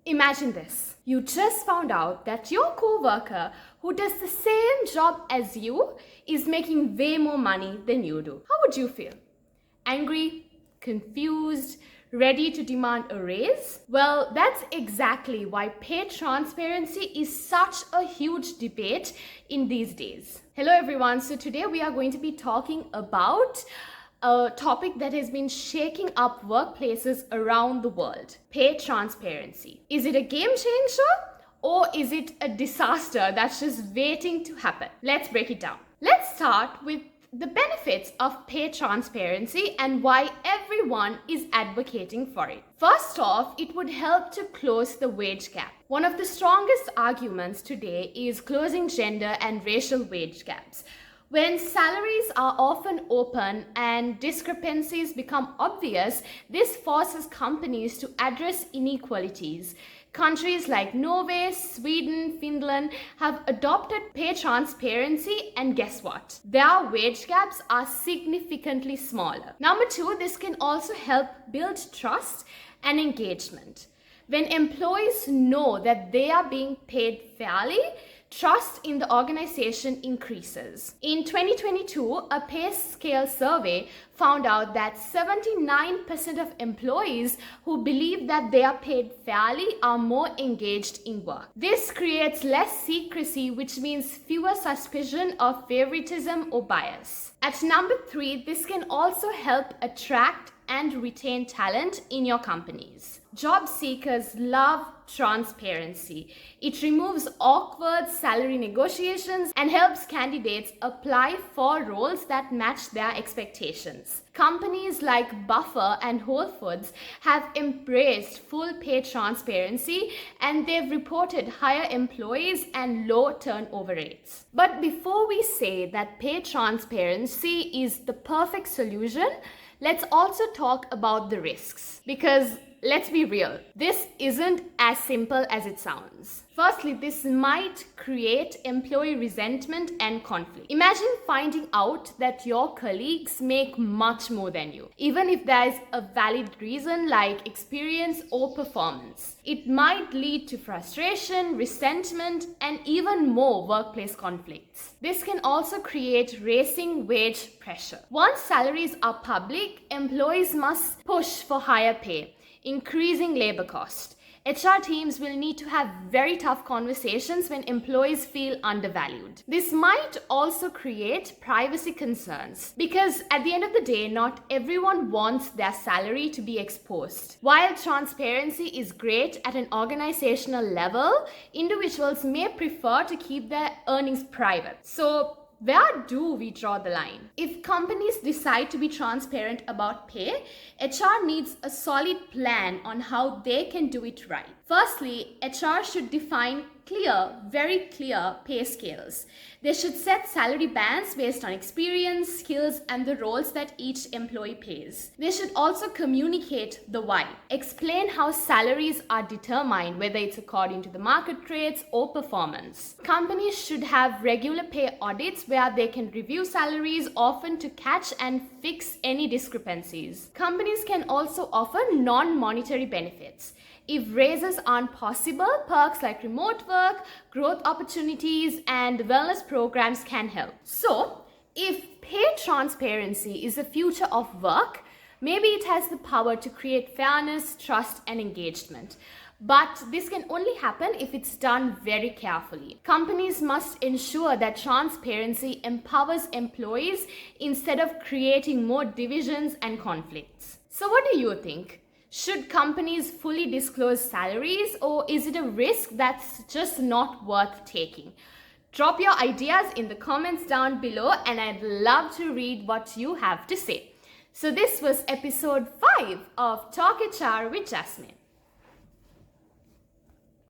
Imagine this. You just found out that your co-worker who does the same job as you is making way more money than you do. How would you feel? Angry? Confused? Ready to demand a raise? Well, that's exactly why pay transparency is such a huge debate in these days. Hello everyone. So today we are going to be talking about a topic that has been shaking up workplaces around the world. Pay transparency. Is it a game changer or is it a disaster that's just waiting to happen? Let's break it down. Let's start with the benefits of pay transparency and why everyone is advocating for it. First off, it would help to close the wage gap. One of the strongest arguments today is closing gender and racial wage gaps. When salaries are often open and discrepancies become obvious, this forces companies to address inequalities. Countries like Norway, Sweden, Finland have adopted pay transparency, and guess what? Their wage gaps are significantly smaller. Number two, this can also help build trust and engagement. When employees know that they are being paid fairly, trust in the organization increases. In 2022, a pay scale survey found out that 79% of employees who believe that they are paid fairly are more engaged in work. This creates less secrecy, which means fewer suspicion of favoritism or bias. At number three, this can also help attract and retain talent in your companies. Job seekers love transparency. It removes awkward salary negotiations and helps candidates apply for roles that match their expectations. Companies like Buffer and Whole Foods have embraced full pay transparency, and they've reported higher employees and low turnover rates. But before we say that pay transparency is the perfect solution, let's also talk about the risks, because let's be real, this isn't as simple as it sounds. Firstly, this might create employee resentment and conflict. Imagine finding out that your colleagues make much more than you, even if there is a valid reason like experience or performance. It might lead to frustration, resentment, and even more workplace conflicts. This can also create racing wage pressure. Once salaries are public, employees must push for higher pay, increasing labor cost. HR teams will need to have very tough conversations when employees feel undervalued. This might also create privacy concerns, because at the end of the day, not everyone wants their salary to be exposed. While transparency is great at an organizational level, individuals may prefer to keep their earnings private. So where do we draw the line? If companies decide to be transparent about pay, HR needs a solid plan on how they can do it right. Firstly, HR should define very clear pay scales. They should set salary bands based on experience, skills, and the roles that each employee plays. They should also communicate the why. Explain how salaries are determined, whether it's according to the market rates or performance. Companies should have regular pay audits where they can review salaries often to catch and fix any discrepancies. Companies can also offer non-monetary benefits. If raises aren't possible, perks like remote work, growth opportunities, and wellness programs can help. So, if pay transparency is the future of work, maybe it has the power to create fairness, trust, and engagement. But this can only happen if it's done very carefully. Companies must ensure that transparency empowers employees instead of creating more divisions and conflicts. So what do you think? Should companies fully disclose salaries, or is it a risk that's just not worth taking? Drop your ideas in the comments down below, and I'd love to read what you have to say. So this was episode 5 of Talk HR with Jasmine.